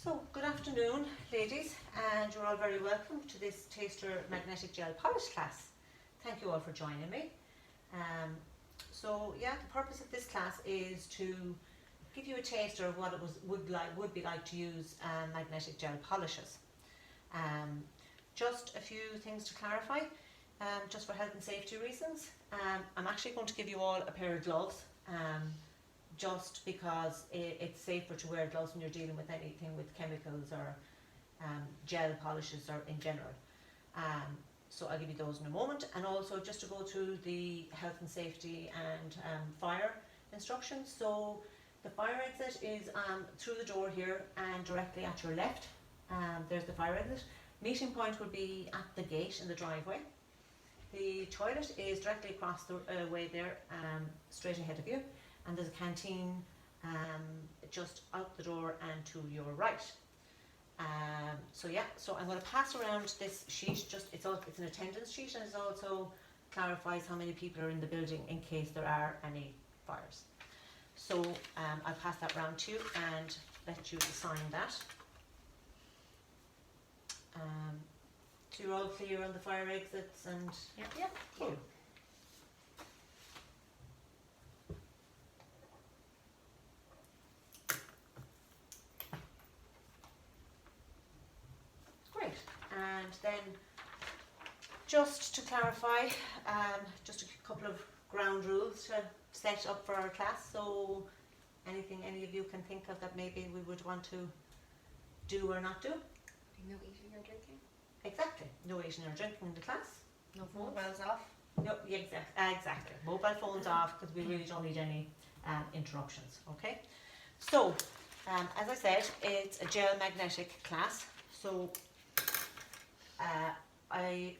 So, good afternoon, ladies, and you're all very welcome to this Taster Magnetic Gel Polish class. Thank you all for joining me. The purpose of this class is to give you a taster of what it would be like to use magnetic gel polishes. Just a few things to clarify, just for health and safety reasons. I'm actually going to give you all a pair of gloves. Just because it's safer to wear gloves when you're dealing with anything with chemicals or gel polishes or in general. So I'll give you those in a moment, and also just to go through the health and safety and fire instructions. So the fire exit is through the door here and directly at your left. There's the fire exit. Meeting point will be at the gate in the driveway. The toilet is directly across the way there, straight ahead of you. And there's a canteen just out the door and to your right. So I'm going to pass around this sheet. It's an attendance sheet, and it also clarifies how many people are in the building in case there are any fires. So I'll pass that round to you and let you sign that. So you're all clear on the fire exits and yeah. Cool. And then, just to clarify, just a couple of ground rules to set up for our class. So, anything any of you can think of that maybe we would want to do or not do? No eating or drinking. Exactly. No eating or drinking in the class. No mobiles off. No, exactly. Mobile phones off, because we really don't need any interruptions. Okay. So, as I said, it's a gel magnetic class. So. I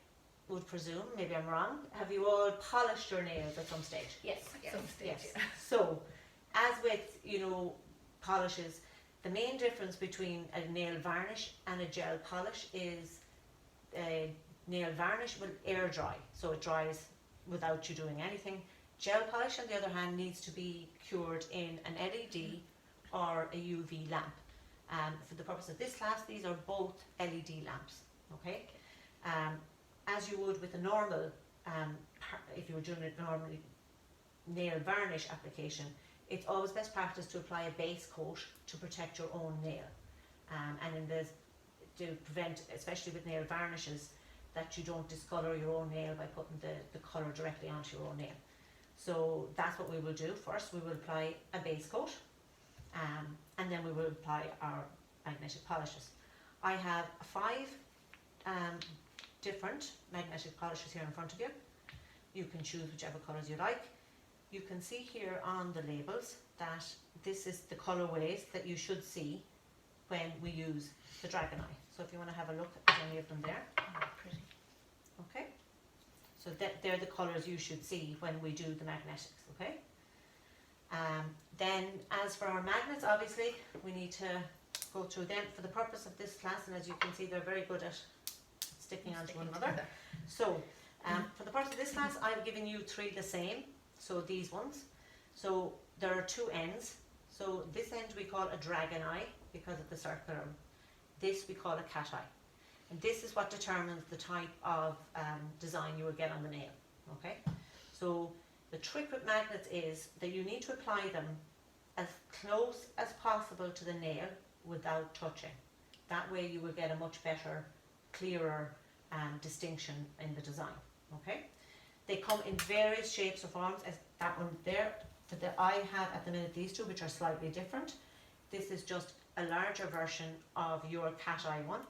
would presume, maybe I'm wrong, have you all polished your nails at some stage? Yes, some stage. Yes. So, as with, polishes, the main difference between a nail varnish and a gel polish is a nail varnish will air dry, so it dries without you doing anything. Gel polish, on the other hand, needs to be cured in an LED or a UV lamp. For the purpose of this class, these are both LED lamps. Okay, as you would with a normal, if you were doing a normal nail varnish application, it's always best practice to apply a base coat to protect your own nail, to prevent, especially with nail varnishes, that you don't discolour your own nail by putting the colour directly onto your own nail. So that's what we will do first. We will apply a base coat, and then we will apply our magnetic polishes. I have 5 different magnetic polishes here in front of you. You can choose whichever colours you like. You can see here on the labels that this is the colourways that you should see when we use the Dragon Eye. So if you want to have a look at any of them there. Oh, pretty. Okay. So they're the colours you should see when we do the magnetics. Okay. Then as for our magnets, obviously we need to go through them for the purpose of this class, and as you can see, they're very good at sticking onto one another. So, for the purpose of this class, I've given you 3 the same, so these ones. So, there are 2 ends. So, this end we call a dragon eye because of the circular. This we call a cat eye. And this is what determines the type of design you will get on the nail. Okay? So, the trick with magnets is that you need to apply them as close as possible to the nail without touching. That way you will get a much better, clearer distinction in the design. Okay, they come in various shapes or forms, as that one there. I have at the minute these 2, which are slightly different. This is just a larger version of your cat eye one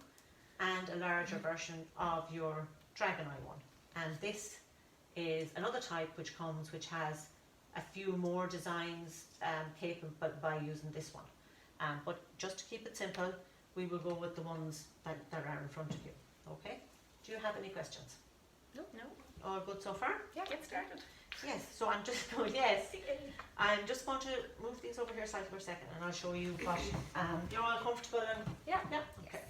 and a larger version of your dragon eye one, and this is another type which has a few more designs capable by using this one. But just to keep it simple, we will go with the ones that are in front of you. Okay? Do you have any questions? No. All good so far? Yeah, get started. Yes, so I'm just going to move these over here side for a second, and I'll show you what you're all comfortable and Yeah. Okay.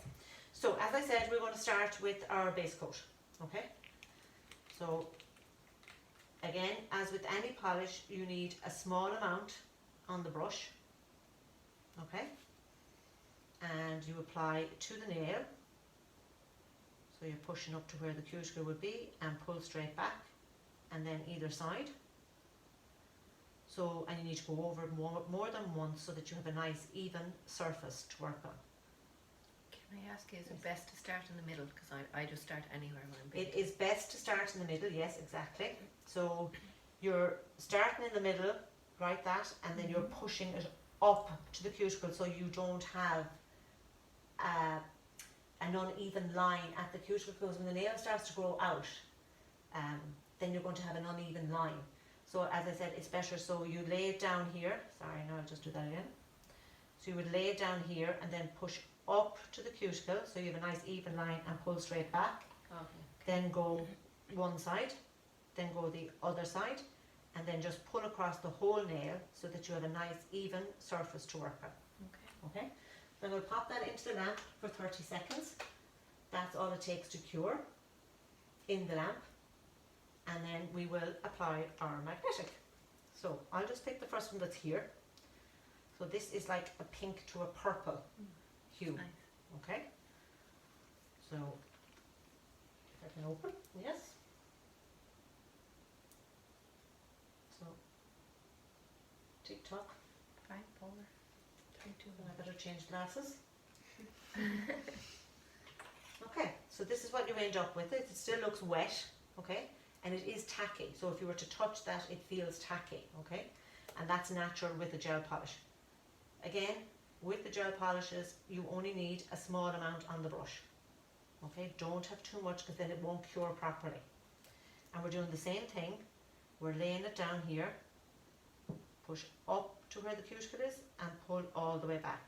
So as I said, we're going to start with our base coat. Okay? So again, as with any polish, you need a small amount on the brush. Okay? And you apply to the nail. So you're pushing up to where the cuticle would be and pull straight back, and then either side. So, and you need to go over it more than once so that you have a nice even surface to work on. Can I ask you, is it best to start in the middle? Because I just start anywhere when I'm It painting. is best to start in the middle, yes, exactly. So you're starting in the middle, like that, and then you're pushing it up to the cuticle so you don't have an uneven line at the cuticle, because when the nail starts to grow out, then you're going to have an uneven line. So as I said, it's better, so you lay it down here. Sorry, no, I'll just do that again. So you would lay it down here and then push up to the cuticle so you have a nice even line and pull straight back. Okay. Then go one side, then go the other side, and then just pull across the whole nail so that you have a nice even surface to work on. Okay. Okay? Then we'll pop that into the lamp for 30 seconds. That's all it takes to cure in the lamp. And then we will apply our magnetic. So I'll just pick the first one that's here. So this is like a pink to a purple hue. Nice. Okay? So if I can open, yes. So tick tock. 5, 4, 3, 2, And I better change glasses. Okay, so this is what you end up with. It still looks wet, okay, and it is tacky. So if you were to touch that, it feels tacky, okay, and that's natural with a gel polish. Again, with the gel polishes, you only need a small amount on the brush, okay. Don't have too much because then it won't cure properly. And we're doing the same thing. We're laying it down here. Push up to where the cuticle is and pull all the way back.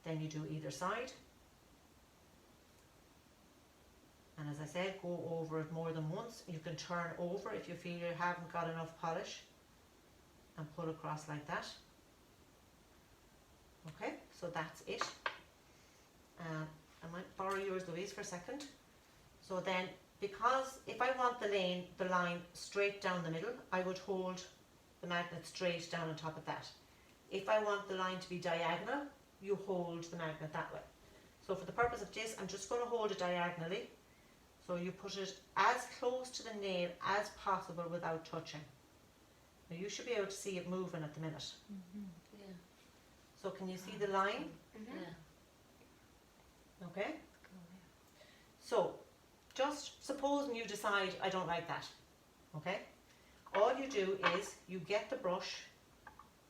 Then you do either side. And as I said, go over it more than once. You can turn over if you feel you haven't got enough polish and pull across like that. Okay, so that's it. I might borrow yours, Louise, for a second. So then, because if I want the line straight down the middle, I would hold the magnet straight down on top of that. If I want the line to be diagonal, you hold the magnet that way. So for the purpose of this, I'm just going to hold it diagonally. So you put it as close to the nail as possible without touching. Now you should be able to see it moving at the minute. Yeah. So can you see the line? Mm-hmm. Yeah. Okay. Cool, So just supposing you decide I don't like that. Okay. All you do is you get the brush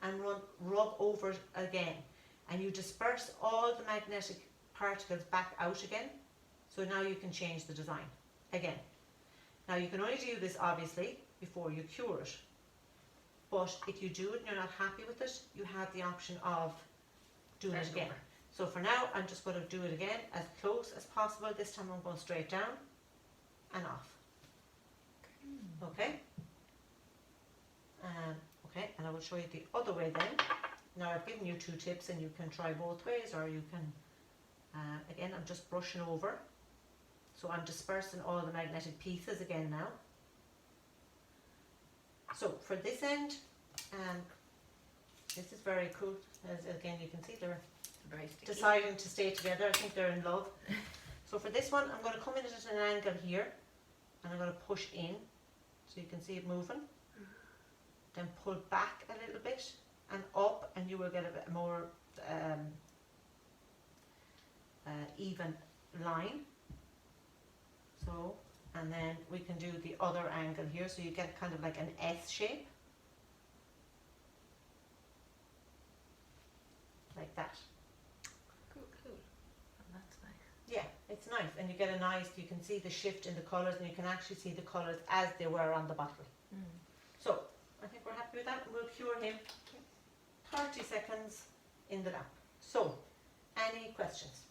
and rub over it again, and you disperse all the magnetic particles back out again. So now you can change the design again. Now you can only do this obviously before you cure it. But if you do it and you're not happy with it, you have the option of doing it again. So for now, I'm just going to do it again as close as possible. This time I'm going straight down and off. Okay? Okay, and I will show you the other way then. Now I've given you 2 tips and you can try both ways, or you can, again, I'm just brushing over. So I'm dispersing all the magnetic pieces again now. So for this end, this is very cool. As again, you can see they're Very sticky. deciding to stay together. I think they're in love. So for this one, I'm going to come in at an angle here, and I'm going to push in, so you can see it moving. Then pull back a little bit and up, and you will get a bit more even line. So, and then we can do the other angle here, so you get kind of like an S shape. Like that. Cool. Oh, that's nice. Yeah, it's nice, and you get a nice, you can see the shift in the colours, and you can actually see the colours as they were on the bottle. So, I think we're happy with that, and we'll cure him 30 seconds in the lamp. So, any questions?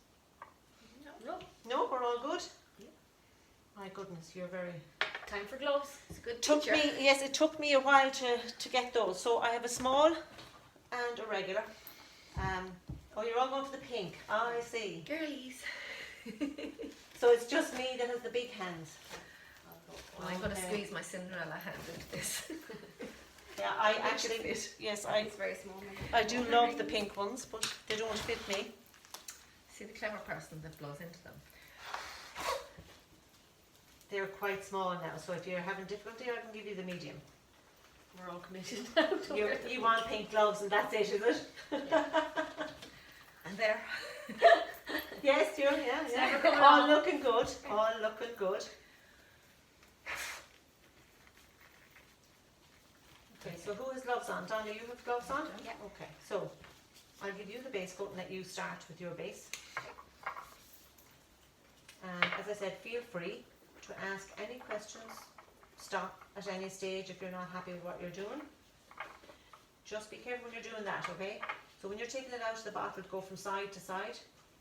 No. No, we're all good? Yeah. My goodness, you're very... Time for gloves. It's a good Took teacher. me, yes, it took me a while to get those. So I have a small and a regular. Oh, you're all going for the pink. Oh, I see. Girlies. So it's just me that has the big hands. Well, I'm going to Okay. squeeze my Cinderella hand into this. Yeah, I actually, yes, I It's very small. do love the pink ones, but they don't fit me. See the clever person that blows into them. They're quite small now, so if you're having difficulty, I can give you the medium. We're all committed now. You want pink gloves and that's it, is it? And there. Yes, you, yeah, It's yeah. never coming All off. looking good, all looking good. Okay, so who has gloves on? Donna, you have gloves on? Yeah. Okay, so I'll give you the base coat and let you start with your base. And as I said, feel free to ask any questions. Stop at any stage if you're not happy with what you're doing. Just be careful when you're doing that, okay? So when you're taking it out of the bottle, go from side to side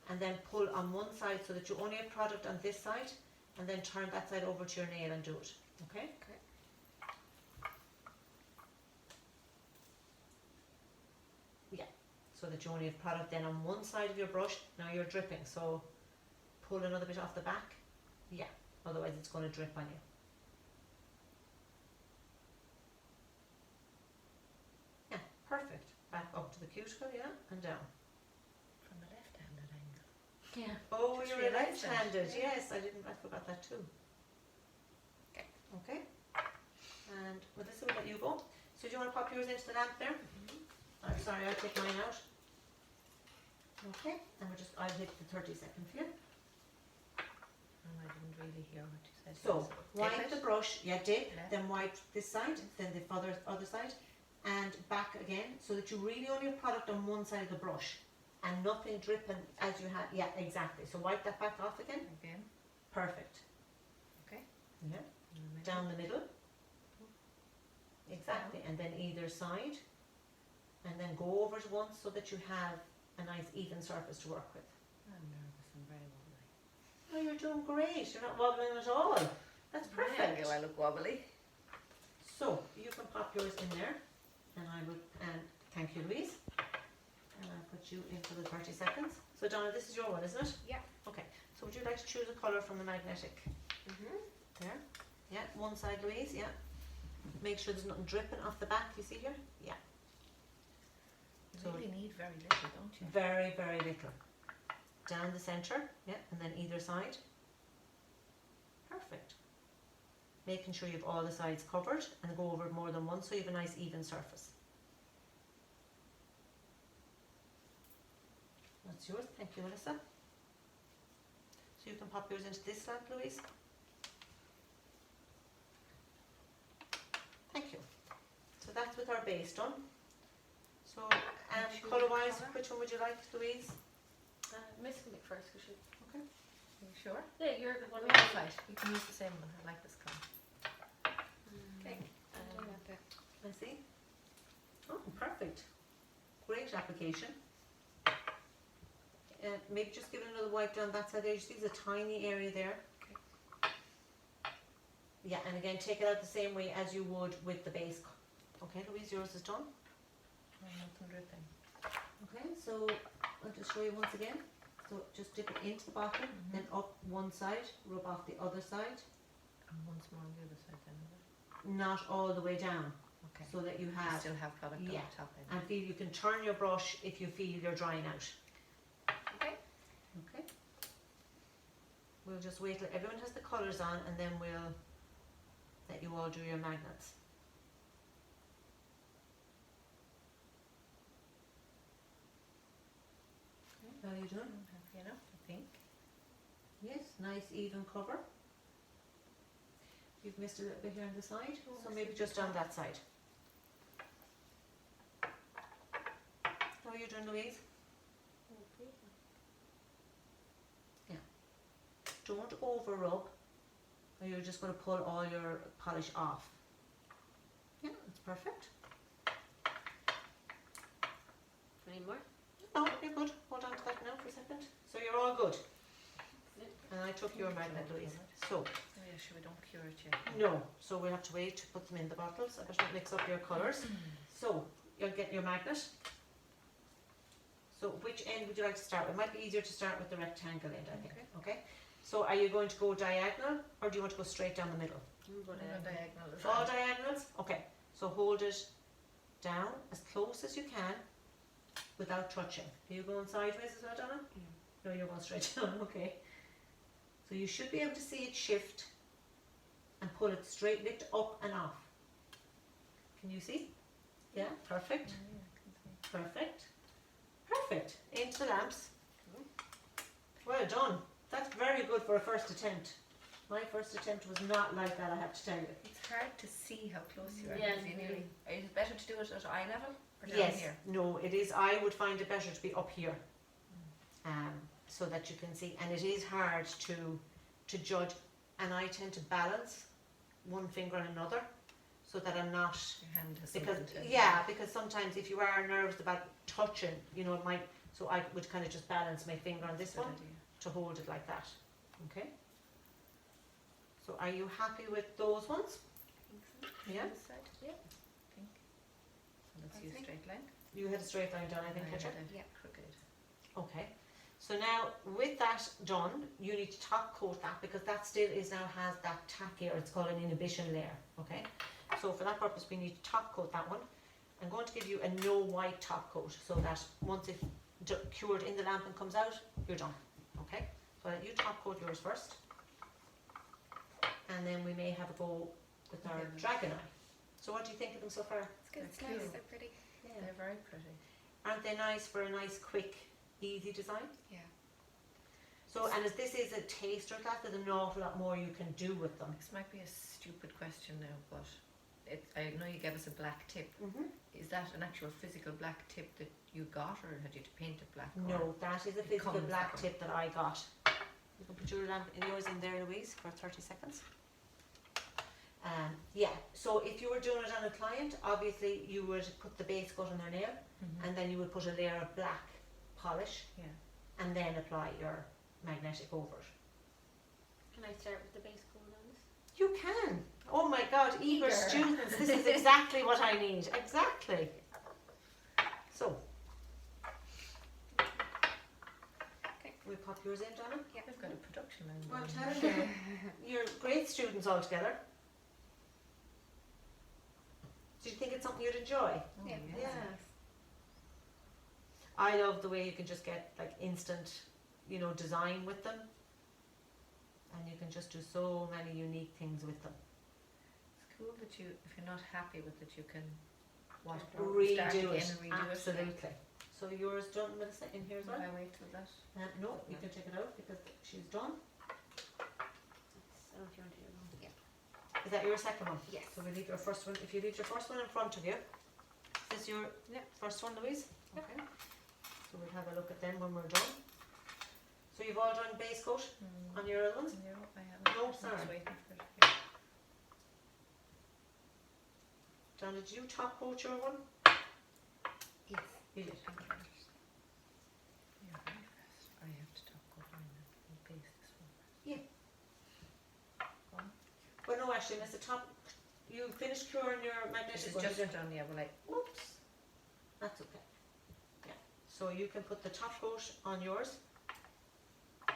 and then pull on one side so that you only have product on this side, and then turn that side over to your nail and do it, okay? Yeah, so that you only have product then on one side of your brush. Now you're dripping, so pull another bit off the back. Yeah, otherwise it's going to drip on you. Yeah, perfect. Back up to the cuticle, yeah, and down. From the left-handed angle. Yeah. Oh, Just you're realised that. left-handed. Yes, I forgot that too. Okay. Okay. And with this, we'll let you go. So do you want to pop yours into the lamp there? I'm sorry, I'll take mine out. Okay, and I'll hit the 30-second for you. Oh, I didn't really hear what you said. So, Dip wipe it. the brush, yeah, dip, Left. then wipe this side, then the other side, and back again, so that you really only have product on one side of the brush, and nothing dripping as you have, yeah, exactly. So wipe that back off again. Again. Perfect. Okay. Yeah, In the middle. down the middle. Exactly, and then either side, and then go over it once so that you have a nice even surface to work with. I'm nervous and very wobbly. Oh, you're doing great, you're not wobbling at all. That's My perfect. angle, I look wobbly. So, you can pop yours in there, and I would, and thank you, Louise. And I'll put you in for the 30 seconds. So, Donna, this is your one, isn't it? Yeah. Okay, so would you like to choose a colour from the magnetic? There. Yeah, one side, Louise, yeah. Make sure there's nothing dripping off the back, you see here? Yeah. You So- really need very little, don't you? Very, very little. Down the centre, yeah, and then either side. Perfect. Making sure you have all the sides covered and go over it more than once so you have a nice even surface. That's yours, thank you, Melissa. So you can pop yours into this lamp, Louise. Thank you. So that's with our base done. So, choose colour wise, colour. which one would you like, Louise? Miss can make first, because Are you sure? yeah, you're the one. That's right. You can use the same one. I like this colour. Okay. Let's see. Oh, perfect. Great application. Maybe just give it another wipe down that side there. You see there's a tiny area there. Yeah, and again, take it out the same way as you would with the base. Okay, Louise, yours is done. Nothing dripping. Okay, so I'll just show you once again. So just dip it into the bottle, then up one side, rub off the other side, And once more on the other side then. is it? not all the way down, Okay. so that you You have, still have product on yeah. the top end. and feel you can turn your brush if you feel you're drying out. Okay. Okay. We'll just wait till everyone has the colours on, and then we'll let you all do your magnets. Okay, how are you doing? I'm happy enough, I think. Yes, nice even cover. You've missed a little bit here on the side, so maybe just on that side. How are you doing, Louise? Don't over rub, or you're just going to pull all your polish off. Yeah, that's perfect. Any more? No, you're good. Hold on to that now for a second. So you're all good. And I took your magnet, Louise. So, Oh yeah, sure, we don't cure it yet. no, so we'll have to wait to put them in the bottles. I better not mix up your colours. So, you'll get your magnet. So, which end would you like to start with? It might be easier to start with the rectangle end, I think. Okay. So, are you going to go diagonal, or do you want to go straight down the middle? But, Diagonal as All well. diagonals? Okay. So, hold it down as close as you can without touching. Are you going sideways as well, Donna? No, you're going straight down, okay. So you should be able to see it shift and pull it straight, lift up and off. Can you see? Yeah, perfect, perfect, perfect. Into the lamps. Well done. That's very good for a first attempt. My first attempt was not like that, I have to tell you. It's hard to see how close you are. Yeah. Is it better to do it at eye level or down Yes, here? no, it is. I would find it better to be up here, so that you can see. And it is hard to judge. And I tend to balance one finger on another, so that I'm not. Your hand has Because something to- because sometimes if you are nervous about touching, you know, it might. So I would kind of just balance my finger on this Good one idea. to hold it like that. Okay. So are you happy with those ones? Yeah. This side? Yeah. I think. So let's I use think- straight line. You had a straight line down, I think, I Richard. had a Yeah. crooked. Okay, so now with that done, you need to top coat that because that still has that tack here. It's called an inhibition layer. Okay, so for that purpose, we need to top coat that one. I'm going to give you a no white top coat so that once it's cured in the lamp and comes out, you're done. Okay, so you top coat yours first, and then we may have a go with our dragon eye. So what do you think of them so far? It's good. It's They're nice. cool. They're pretty. They're very pretty. Aren't they nice for a nice, quick, easy design? Yeah. So, and as this is a taster class, there's an awful lot more you can do with them. This might be a stupid question now, but I know you gave us a black tip. Mm-hmm. Is that an actual physical black tip that you got, or had you to paint it black? or- No, that is a It physical comes black from- tip that I got. You can put your lamp in yours in there, Louise, for 30 seconds. Yeah, so if you were doing it on a client, obviously you would put the base coat on their nail, Mhm. and then you would put a layer of black polish, Yeah. and then apply your magnetic over it. Can I start with the base coat on this? You can. Oh my God, eager Eager. students, this is exactly what I need. Exactly. So. Okay. We pop yours in, Donna? Yeah. They've got a production line. Well, going. tell you, you're great students all together. Do you think it's something you'd enjoy? Oh, Yeah. yes. Yeah. I love the way you can just get like instant, you know, design with them. And you can just do so many unique things with them. It's cool that you, if you're not happy with it, you can start Redo again it. and redo it. Absolutely. So yours done, Melissa, in here as well? Will I wait till that? No, you can take it out because she's done. I don't know if you want to do it. Yeah. Is that your second one? Yes. So we leave your first one. If you leave your first one in front of you, is this your first one, Louise? Yep. Okay. So we'll have a look at them when we're done. So you've all done base coat on your other ones? No, I haven't. No, I'm just sorry. waiting for it. Yeah. John, did you top coat your one? Yes. You did. Yeah, very fast. I have to top coat mine and base this one. Well, no, actually, Mr. Top, you finished curing your magnetic This is one, just did you? done, yeah, well, Oops. That's okay. Yeah. So you can put the top coat on yours. There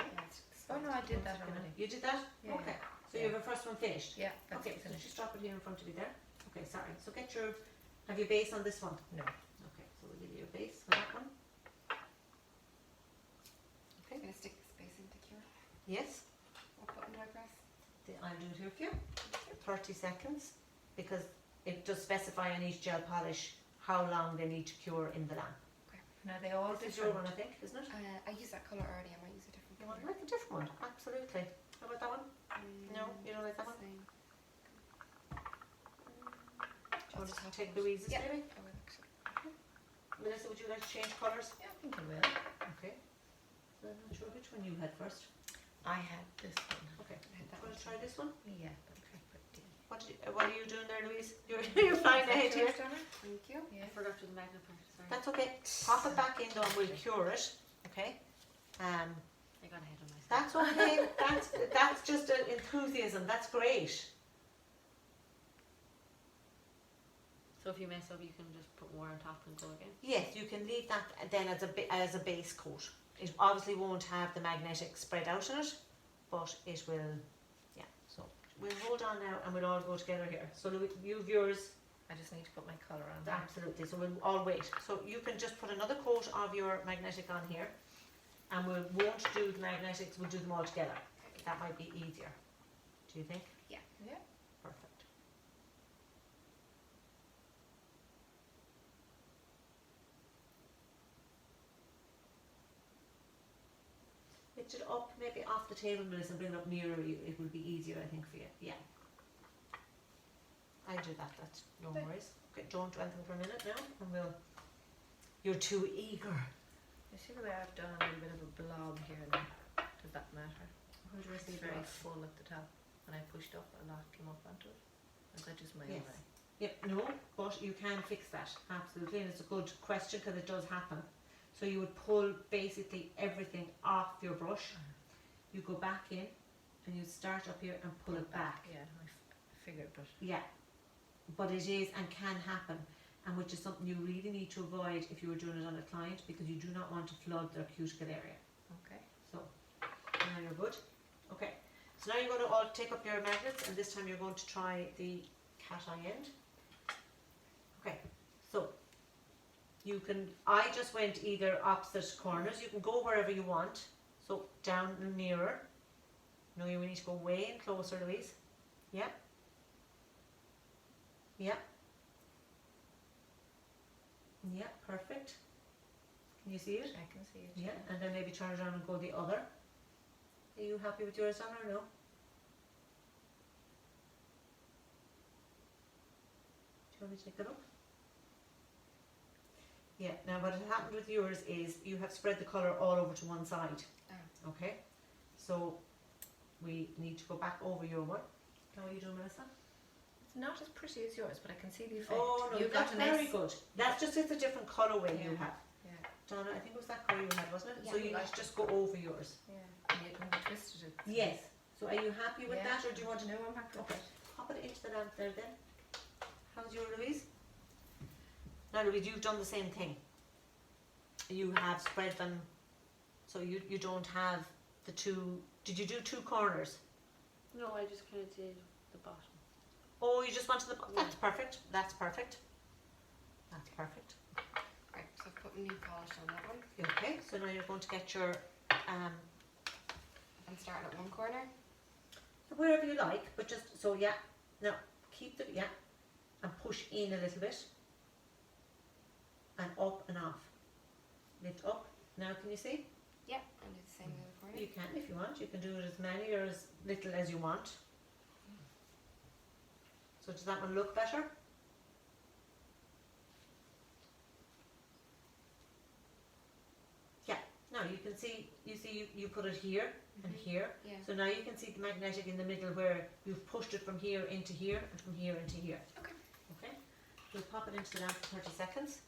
you go. oh no, I did that already. You did that? Yeah. Okay. So Yeah. you have a first one finished? Yeah, that's Okay, it so finished. just drop it here in front of you there. Okay, sorry. So get your, have you base on this one? No. Okay, so we'll give you a base for that one. I'm going to stick this base into cure. Yes, What button do I press? I'll do it here for you. 30 seconds, because it does specify on each gel polish how long they need to cure in the lamp. Now they all This is your different. one, I think, isn't it? I used that colour already. I might use a different You colour. want like a different one? Absolutely. How about that one? No, you don't like that one? Same. Do you want to take Louise's Yeah. maybe? I will actually. Melissa, would you like to change colours? Yeah, I think I will. Okay. So I'm not sure which one you had first. I had this one. Okay. I had that Want one. to try this one? Yeah, but I put D. What are you doing there, Louise? You're flying ahead here. Thank you. Yeah. I forgot to do the magnifier. Sorry. That's okay. Pop it back in though and we'll cure it. Okay. I got ahead of myself. That's okay. that's just an enthusiasm. That's great. So if you mess up, you can just put more on top and go again. Yes, you can leave that then as a base coat. It obviously won't have the magnetic spread out in it, but it will. Yeah. So we'll hold on now and we'll all go together here. So Louis, you have yours. I just need to put my colour on there. Absolutely, so we'll all wait. So you can just put another coat of your magnetic on here, and we won't do the magnetics, we'll do them all together. That might be easier. Do you think? Yeah. Perfect. Lift it up, maybe off the table, Melissa, and bring it up nearer you. It will be easier, I think, for you. Yeah. I do that, that's no Okay. worries. Okay, don't do anything for a minute now, and we'll. You're too eager. You see the way I've done a little bit of a blob here now? Does that matter? How do I It's say very that? full at the top. When I pushed up, a lot came up onto it. Is that just my Yes. own eye? Yep, no, but you can fix that, absolutely, and it's a good question because it does happen. So you would pull basically everything off your brush, you go back in, and you start up here and pull it back. Yeah, I figured, but Yeah, but it is and can happen, and which is something you really need to avoid if you were doing it on a client, because you do not want to flood their cuticle area. okay. So, now you're good. Okay, so now you're going to all take up your magnets, and this time you're going to try the cat eye end. Okay, so you can, I just went either opposite corners, you can go wherever you want. So down and nearer. No, you need to go way in closer, Louise. Yeah. Yeah. Yeah, perfect. Can you see it? I can see it. Yeah, and then maybe turn around and go the other. Are you happy with yours on or no? Do you want me to take it up? Yeah, now what has happened with yours is you have spread the colour all over to one side. Okay? So we need to go back over your one. How are you doing, Melissa? It's not as pretty as yours, but I can see the effect. Oh no, You've that's got an very S. good. That's just it's a different colourway you Yeah. have. Yeah, Donna, I think it was that colour you had, wasn't it? Yeah, So you like need to just go over yours. yeah. And you can twist it. Yes. So are you happy with Yeah. that, or do you want to No, I'm happy with Okay. it. pop it into the lamp there then? How's your Louise? Now Louise, you've done the same thing. You have spread them, so you don't have the two, did you do two corners? No, I just kind of did the bottom. Oh, you just wanted the, Yeah. that's perfect, that's perfect. That's perfect. Right, so I've put new polish on that one. Okay, so now you're going to get your, I'm starting at one corner. wherever you like, but just, so yeah, now keep the, yeah, and push in a little bit. And up and off. Lift up. Now can you see? Yep, and do the same in the other corner. You can if you want. You can do it as many or as little as you want. So does that one look better? Yeah. Now you can see, you put it here and Mhm. here. Yeah. So now you can see the magnetic in the middle where you've pushed it from here into here and from here into here. Okay. Okay. We'll pop it into the lamp for 30 seconds.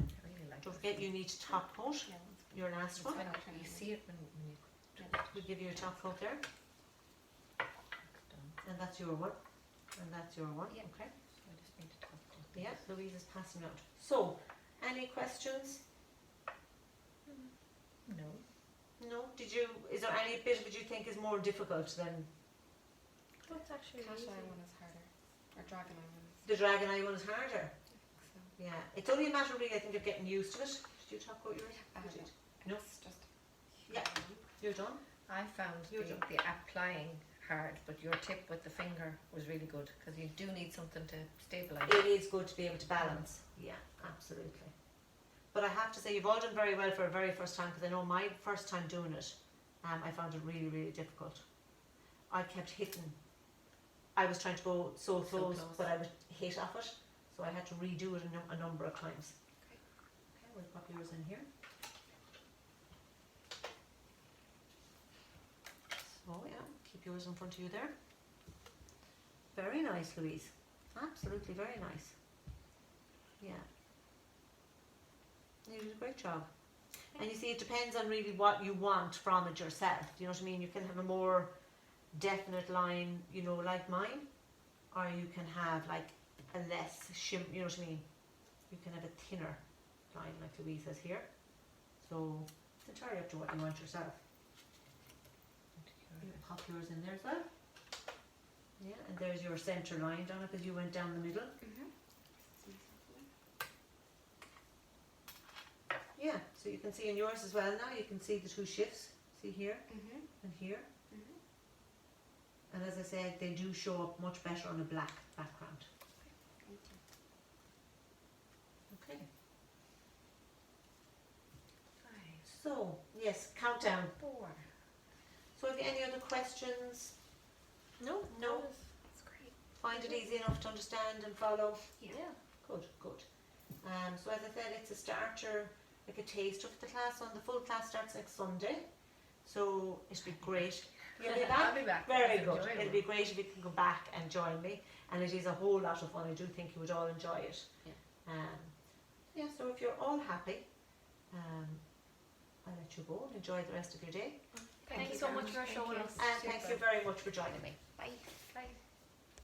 I really like Don't it. forget you need to top coat Yeah, your last one. I know which one You it is. see it when you We'll give you a top coat there. done. And that's your one. And that's your one. Yeah. Okay. So I just need to top coat Yeah, these. Louise is passing out. So, any questions? No. No? Is there any bit of it you think is more difficult than What's actually Cat easy? eye one is harder. Or dragon eye one is. the dragon eye one is harder? So, Yeah. It's only a matter really, I think, of getting used to it. Did you top coat yours? I You don't did. know. No. It's just. Yeah. You're done? I found You're the, done. the applying hard, but your tip with the finger was really good because you do need something to stabilise. It is good to be able to balance. Yeah, absolutely. But I have to say, you've all done very well for a very first time, because I know my first time doing it, I found it really, really difficult. I kept hitting. I was trying to go so close, close. but I would hit off it, so I had to redo it a number of times. Okay. Okay, we'll pop yours in here. So yeah, keep yours in front of you there. Very nice, Louise. Absolutely very nice. Yeah. You did a great job. And you see, it depends on really what you want from it yourself. You know what I mean? You can have a more definite line, you know, like mine, or you can have like a less shim. You know what I mean? You can have a thinner line, like Louise has here. So it's entirely up to what you want yourself. You can pop yours in there as well. Yeah, and there's your centre line, Donna, because you went down the middle. Mhm. So you can see in yours as well now, you can see the two shifts. See here Mhm. and here. Mhm. And as I said, they do show up much better on a black background. Thank you. Okay. 5, So, yes, countdown. 4. So have you any other questions? No, No. That's great. Find it easy enough to understand and follow? Yeah. Good, good. So as I said, it's a starter, like a taste of the class. On the full class starts next Sunday. So it'll be great. You'll be back? I'll be back. Very It's good. enjoyable. It'll be great if you can go back and join me. And it is a whole lot of fun. I do think you would all enjoy it. Yeah, so if you're all happy, I'll let you go and enjoy the rest of your day. Thank you so much for showing us. And thank you very much for joining me. Bye.